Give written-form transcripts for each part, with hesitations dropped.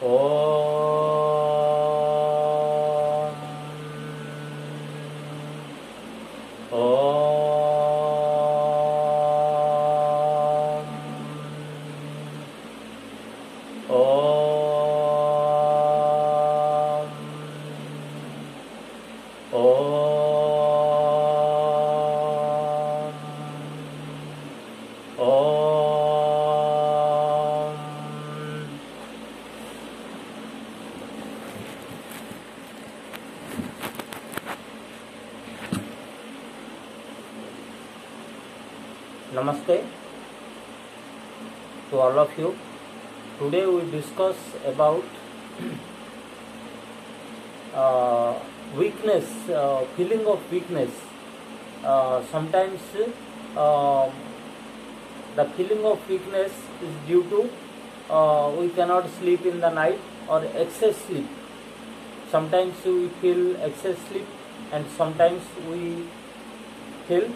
Om Om Om Om. Namaste to all of you. Today we discuss about weakness, feeling of weakness. Sometimes the feeling of weakness is due to we cannot sleep in the night or excess sleep. Sometimes we feel excess sleep and sometimes we feel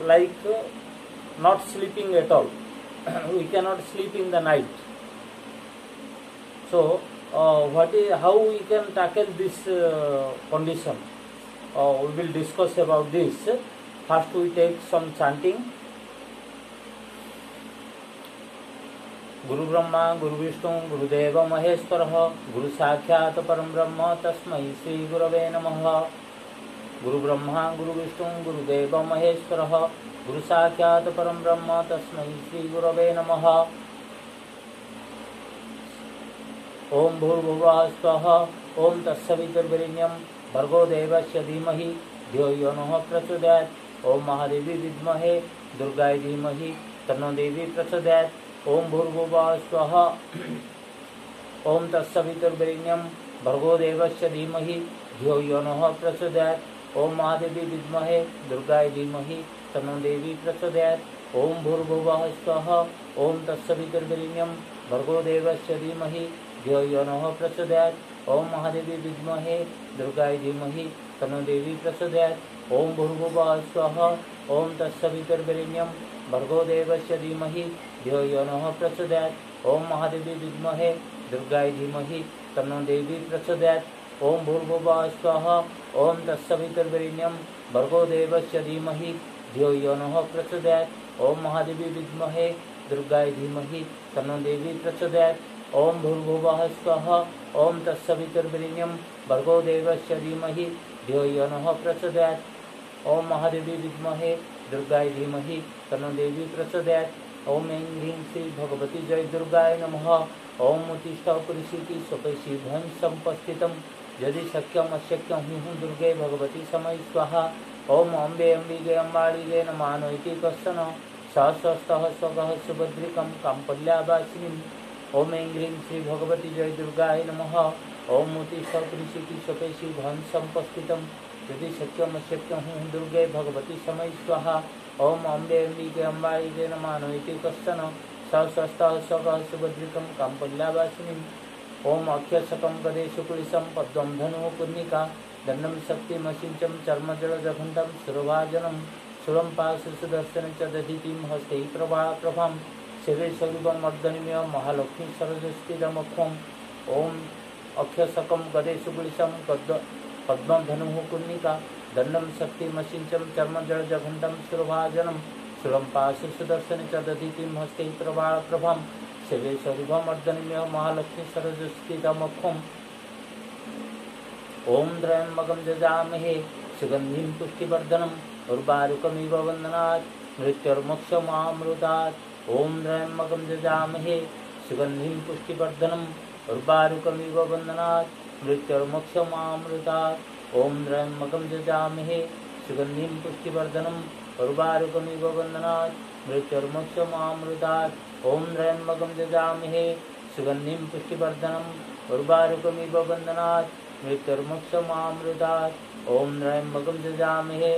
like not sleeping at all. We cannot sleep in the night. So how we can tackle this condition? We will discuss about this. First we take some chanting. गुरु ब्रह्मा गुरु विष्णु गुरुदेव महेश्वरः गुरु साक्षात् परं ब्रह्म तस्मै श्री गुरवे नमः। गुरु ब्रह्मा गुरु विष्णु गुरुदेव महेश्वरः गुरु साक्षात् परं ब्रह्म तस्मै श्री गुरवे नमः। ओम भूर्भुवः स्वः ओम तत्सवितुर्वरेण्यं भर्गो देवस्य धीमहि धियो यो नः प्रचोदयात्। ओम महादेवी विद्महे दुर्गाय धीमहि तन्नो देवी प्रचोदयात्। ओम भूर्भुवः स्वः ओम तत्सवितुर्वरेण्यं भर्गो देवस्य धीमहि धियो यो नः प्रचोदयात्। ओम महादेवी विद्महे दुर्गाय धीमहि तन्नो देवी प्रचोदयात्। ओम भूर्भुवः स्वः ओम तत्सवितुर्वरेण्यं भर्गो देवस्य धीमहि धियो यो नः प्रचोदयात्। ओम महादेवी विद्महे दुर्गाय धीमहि तन्नो देवी प्रचोदयात्। ओम भूर्भुवः स्वः ओम तत्सवितुर्वरेण्यं भर्गो देवस्य धीमहि धियो यो नः प्रचोदयात्। ओम महादेवी विद्महे दुर्गाय धीमहि तन्नो देवी प्रचोदयात्। ओम भूर्भुवः स्वः ओम तत्सवितुर्वरेण्यं भर्गो देवस्य धीमहि धियो यो नः प्रचोदयात्। ओम महादेवी विद्महे दुर्गाय धीमहि तन्नो देवी प्रचोदयात्। ओम भूर्भुवः स्वः ओम तत्सवितुर्वरेण्यं भर्गो देवस्य धीमहि धियो यो नः प्रचोदयात्। ओम महादेवी विद्महे दुर्गाय धीमहि तन्नो देवी प्रचोदयात्। ओम ऐं ह्रीं श्री भगवती जय दुर्गाय नमः। ओम उत्तिष्ठ पुरुषीति स्वपैषि भं सम्पस्थितं यदि शक्यम अशक्यं हुं दुर्गे भगवती समय स्वाहा। ओम अम्बे अम्बिके अम्बालिके नमानोति कश्चन सहस्रस्तः स्वगः सुभद्रिकं काम्पल्यावासिनीम्। ओम ऐं ह्रीं श्री भगवती जय दुर्गाय नमः। ओम उत्तिष्ठ पुरुषीति स्वपैषि भं सम्पस्थितं यदि शक्यम अशक्यं हुं दुर्गे भगवती समय स्वाहा। ओम अम्बे अम्बिके अम्बालिके नमानोति कश्चन सहस्रस्तः स्वगः सुभद्रिकं काम्पल्यावासिनीम्। ओम अक्षसकं गदेषु कुलिशं पद्मं धनुः कुर्णिका दण्डं शक्तिमसिञ्चं चर्मजलजघण्टं सुरभाजनं सुरं पाशुसुदर्शन च दधितिं हस्ते प्रभां सेवे स्वरूपं अर्धनिमेव महालक्ष्मी सरस्वतीदमख्वम्। ओम अक्षसकं गदेषु कुलिशं पद्मं धनुः कुर्णिका दण्डं शक्तिमसिञ्चं चर्मजलजघण्टं सुरभाजनं सुरं पाशुसुदर्शन च दधितिं हस्ते प्रभां सेवे स्वरूपमर्दनीमेव महालक्ष्मी सरस्वतीदमख्वम्। ओम त्र्यम्बकं यजामहे सुगन्धिं पुष्टिवर्धनम् उर्वारुकमिव वन्दनात् मृत्युर्मोक्षमामृतात्। ओम त्र्यम्बकं यजामहे सुगन्धिं पुष्टिवर्धनम् उर्वारुकमिव वन्दनात् मृत्युर्मोक्षमामृतात्। ओम त्र्यम्बकं यजामहे सुगन्धिं पुष्टिवर्धनम् उर्वारुकमिव वन्दनात् मृत्युर्मोक्षमामृतात्। ओम त्र्यम्बकं यजामहे सुगन्धिं पुष्टिवर्धनम् उर्वारुकमिव वन्दनात् मृत्युर्मोक्षमामृतात्। ओम त्र्यम्बकं यजामहे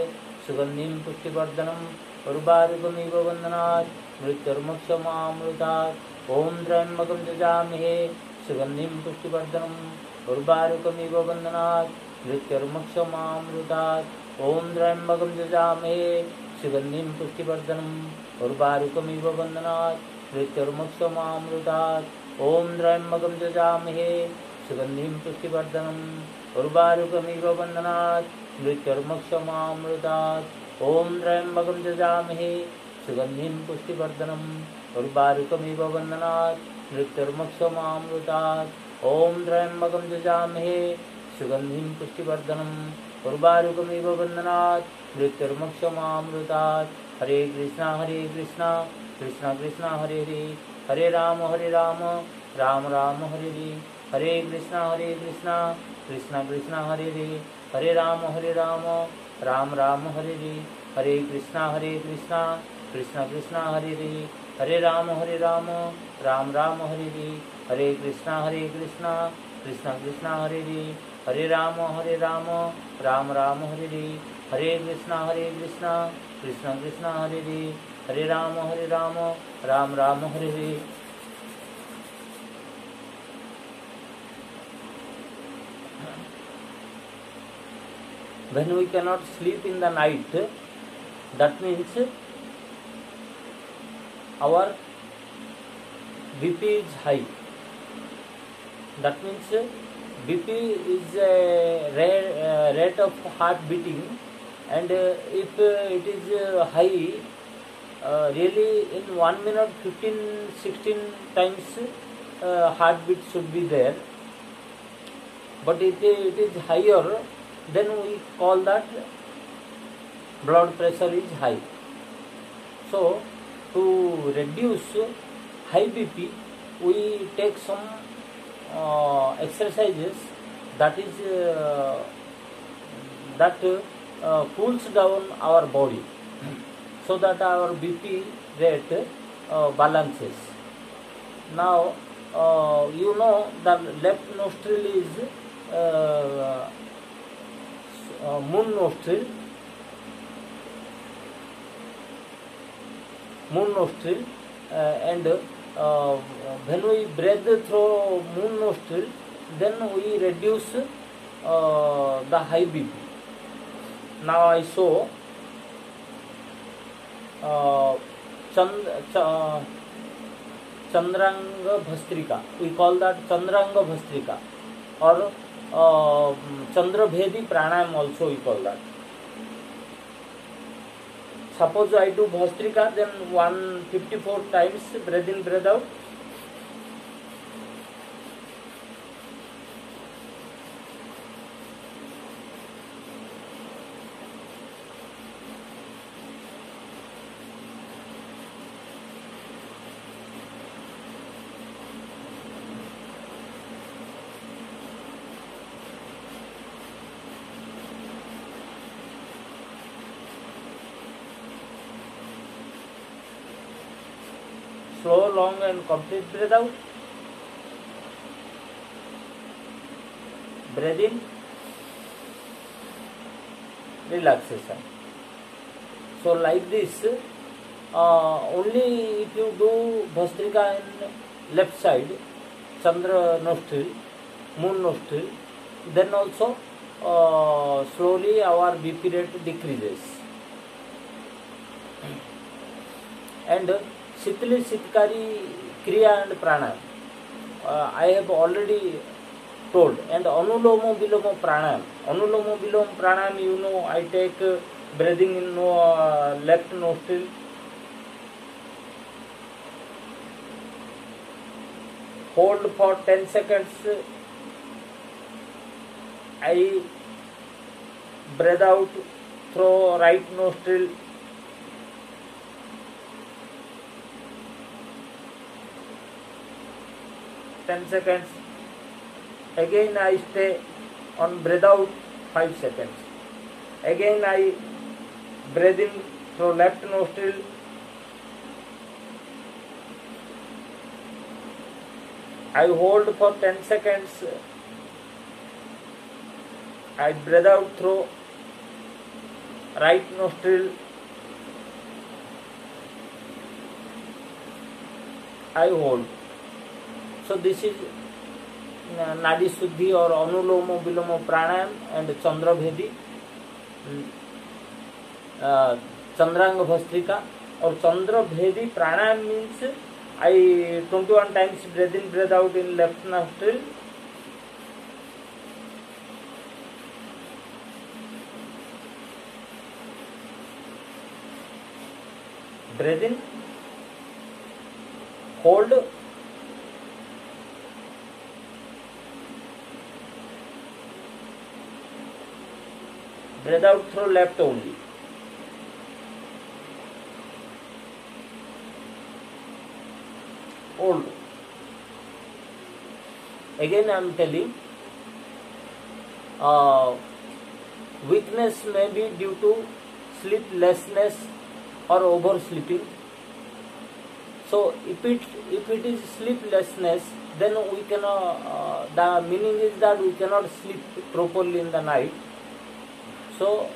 सुगन्धिं पुष्टिवर्धनम् उर्वारुकमिव वन्दनात् मृत्युर्मोक्षमामृतात्। ओम त्र्यम्बकं यजामहे सुगन्धिं पुष्टिवर्धनम् उर्वारुकमिव वन्दनात् मृत्युर्मोक्षमामृतात्। ओम त्र्यम्बकं यजामहे सुगन्धिं पुष्टिवर्धनम् उर्वारुकमिव वन्दनात् मृत्युर्मोक्षमामृतात्। ओम त्र्यंबकं यजामहे सुगंधिं पुष्टिवर्धनम् उर्वारुकमिव बन्धनात् मृत्युर्मुक्षमामृतात्। ओम त्र्यंबकं यजामहे सुगंधिं पुष्टिवर्धनम् उर्वारुकमिव बन्धनात् मृत्युर्मुक्षमामृतात्। ओम त्र्यंबकं यजामहे सुगंधिं पुष्टिवर्धनम् उर्वारुकमिव बन्धनात् मृत्युर्मुक्षमामृतात्। हरे कृष्णा कृष्णा कृष्णा हरे हरे, हरे राम राम राम हरे हरे, हरे कृष्णा कृष्णा कृष्णा हरे हरे, हरे राम राम राम हरे हरे, हरे कृष्णा कृष्णा कृष्णा हरे हरे, हरे राम राम राम हरे हरे, हरे कृष्णा कृष्णा कृष्णा हरे हरे, हरे राम राम राम हरे हरे, हरे कृष्णा कृष्णा कृष्णा हरे हरे, हरे Ram Ram Ram Hare Hare. When we cannot sleep in the night, that means our BP is high. That means BP is a rate of heart beating, and if it is high, really in 1 minute 15-16 times heartbeat should be there. But if it is higher, then we call that blood pressure is high. So to reduce high BP, we take some exercises that cools down our body, so that our BP rate balances. Now you know the left nostril is moon nostril, and when we breathe through moon nostril, then we reduce the high BP. Now I show Chandraanga Bhastrika. We call that Chandraanga Bhastrika, or Chandrabhedi Pranayam also we call that. Suppose I do Bhastrika, then 154 times breath in, breath out. Slow, long and complete breath out. Breathe in, relaxation. So like this, only if you do Bhastrika in left side, Chandra nostril, moon nostril, then also slowly our BP rate decreases. And Shitli Shitkari Kriya and Pranayam, I have already told. And Anulomo Vilomo Pranayam. Anulomo Vilomo Pranayam, you know, I take breathing in left nostril, hold for 10 seconds, I breathe out through right nostril, seconds. Again I stay on breath out 5 seconds. Again I breathe in through left nostril, I hold for 10 seconds, I breathe out through right nostril, I hold. So this is Nadi Shuddhi or Anulomo Vilomo Pranayam and Chandrabhedi, Chandraanga Bhastrika. Or Chandrabhedi Pranayam means I 21 times breathe in, breathe out in left nostril. Breathe in, hold, breathe out through left only. Hold. Again I am telling, weakness may be due to sleeplessness or oversleeping. So if it is sleeplessness, then we cannot. The meaning is that we cannot sleep properly in the night. So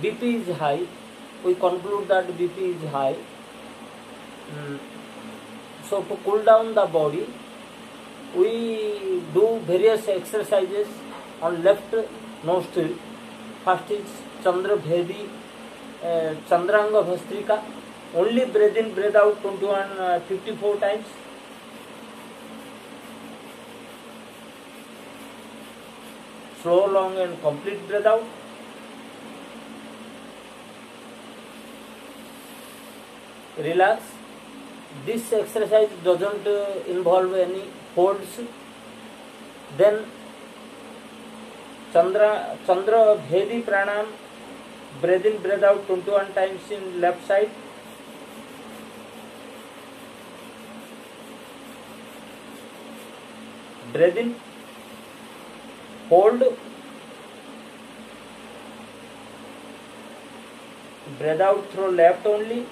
BP is high. We conclude that BP is high. So to cool down the body, we do various exercises on left nostril. First is Chandra Bhedi, Chandraanga Bhastrika. Only breathe in, breathe out 54 times. Slow, long and complete breath out. Relax. This exercise doesn't involve any holds. Then Chandra Bhedi Pranam. Breathe in, breathe out 21 times in left side. Breathe in, hold, breathe out through left only.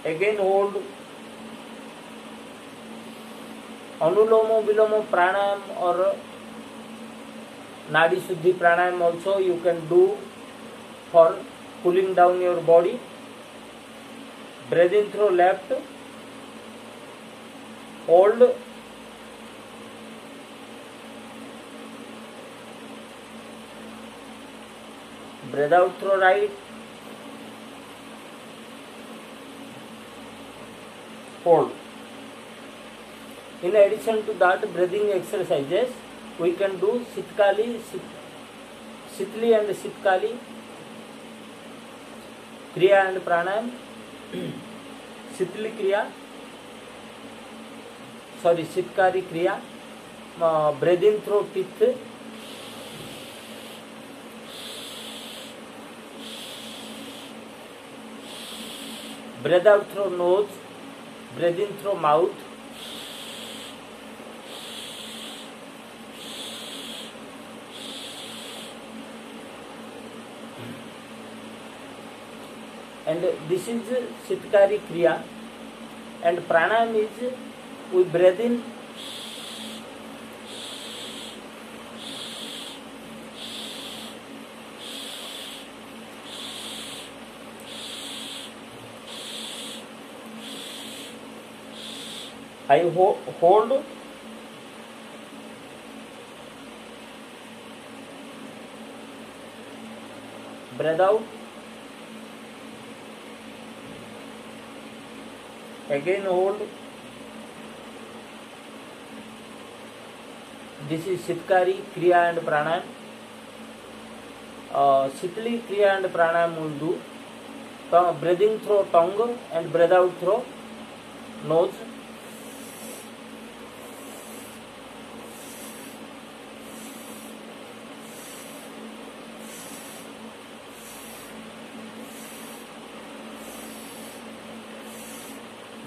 Again hold. Anulomo Vilomo Pranayam or Nadi Shuddhi Pranayam also you can do for cooling down your body. Breathe in through left. Hold, breathe out through right, hold. In addition to that breathing exercises, we can do Sitkali, Sitli and Sitkali, Kriya and Pranayam. Sitli Kriya, Sitkari Kriya, breathing through teeth, breathe out through nose, breathe in through mouth, and this is Sitkari Kriya. And Pranayam is we breathe in, I hold, breathe out, again hold. This is Sitkari Kriya and Pranayam. Sitli Kriya and Pranayam will do breathing through tongue and breathe out through nose.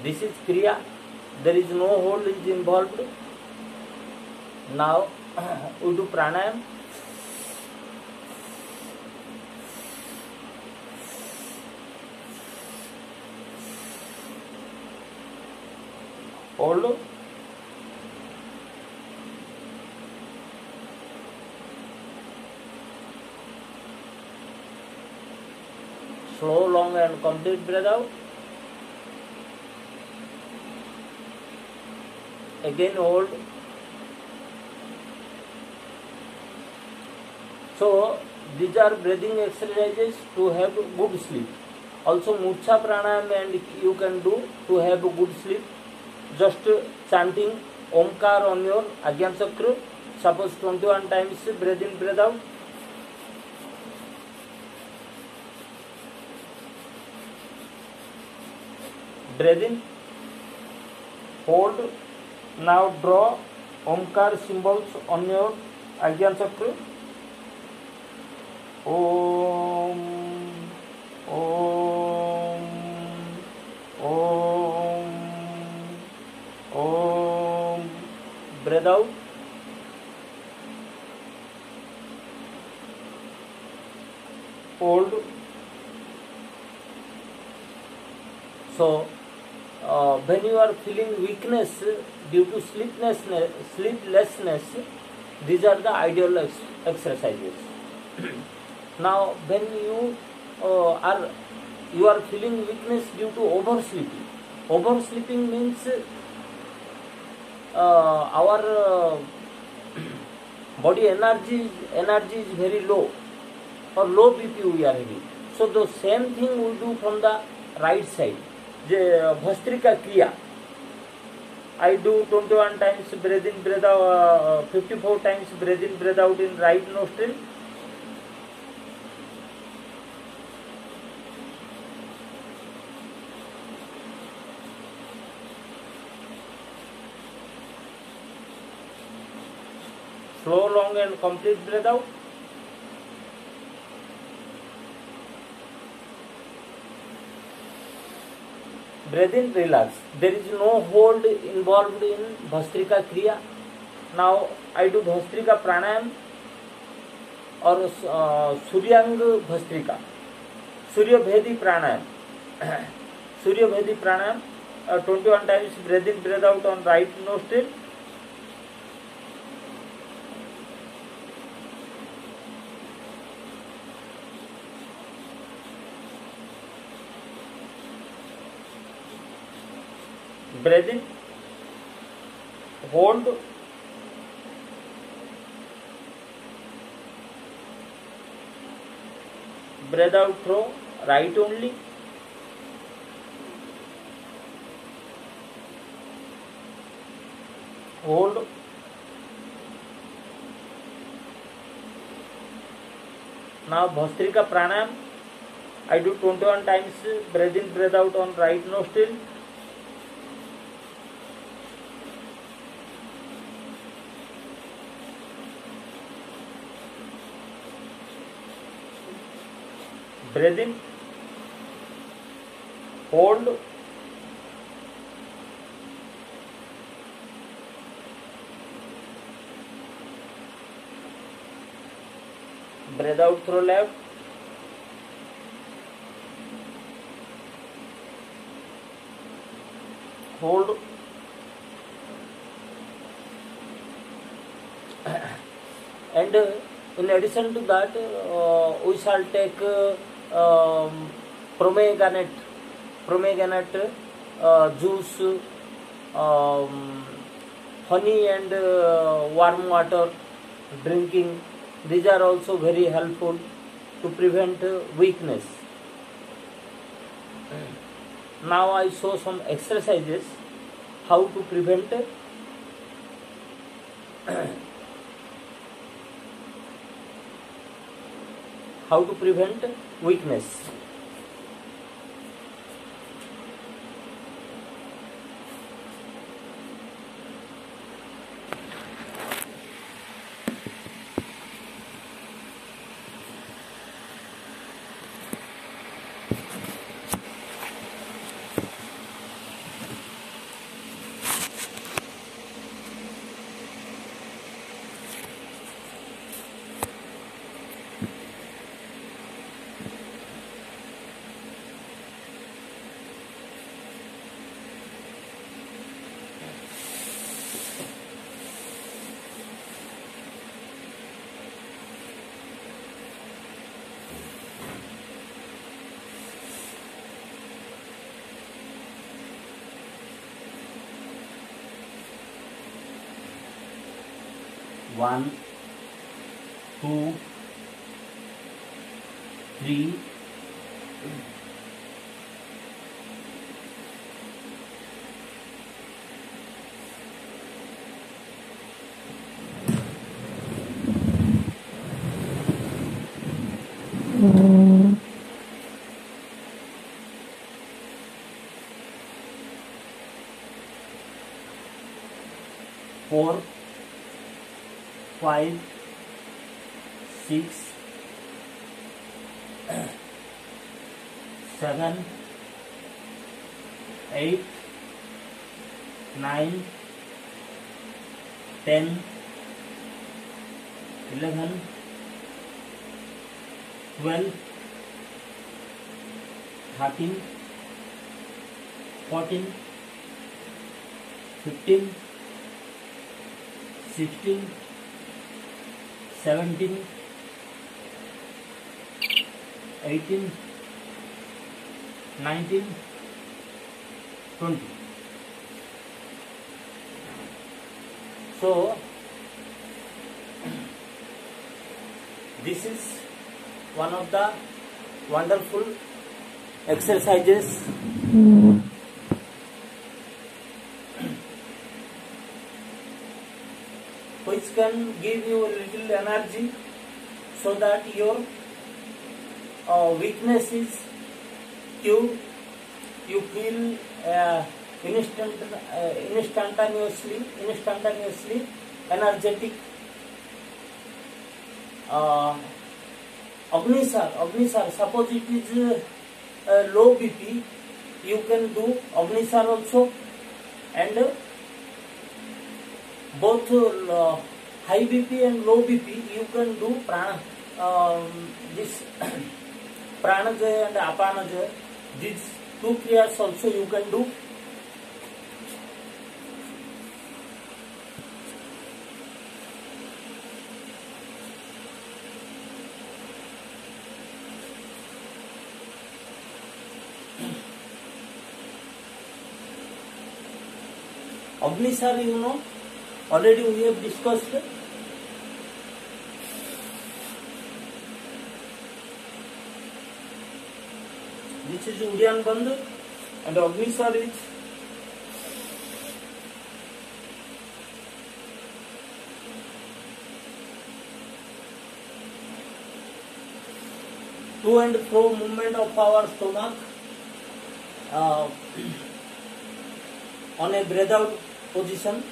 This is Kriya. There is no hold is involved. Now we do Pranayam. Hold. Slow, long and complete breath out. Again hold. So These are breathing exercises to have good sleep. Also Murcha pranayam and you can do to have good sleep. Just chanting Omkar on your Agyan Chakra. Suppose 21 times breathe in, breathe out. Breathe in, hold. Now draw Omkar symbols on your Agyan Chakra. Om, Om, Om, Om. Breathe out. Hold. So, when you are feeling weakness due to sleeplessness, these are the ideal exercises. Now, when you are feeling weakness due to oversleeping. Oversleeping means our body energy is very low, or low BP we are having. So the same thing we do from the right side. Bhastrika Kriya. I do 21 times breathe in, breathe out, 54 times breathe in, breathe out in right nostril. Slow, long and complete breath out. Breathe in, relax. There is no hold involved in Bhastrika Kriya. Now I do Bhastrika Pranayam or Suryang Bhastrika. Surya Bhedi Pranayam. Surya Bhedi Pranayam. 21 times breathe in, breathe out on right nostril. Breathe in, hold, breathe out through right only. Hold, now Bhastrika Pranayam. I do 21 times breathe in, breathe out on right nostril. Breathe in, hold, breathe out through left, hold, and in addition to that we shall take pomegranate juice, honey and warm water drinking. These are also very helpful to prevent weakness. Now I show some exercises how to prevent weakness. One, two, 3, 4, 5, 6, 7, 8, 9, 10, 11, 12, 13, 14, 15, 16, 17, 18, 19, 20. So this is one of the wonderful exercises which can give you a little energy so that your weakness is cured. You feel instantaneously energetic. Agnisar, suppose it is low BP, you can do Agnisar also, and both high BP and low BP you can do prana, this pranajaya and apanajaya. These two kriyas also you can do. Agnisar, you know, already we have discussed. This is Udyan Bandh and Agnisar is to and fro movement of our stomach on a breathe out position.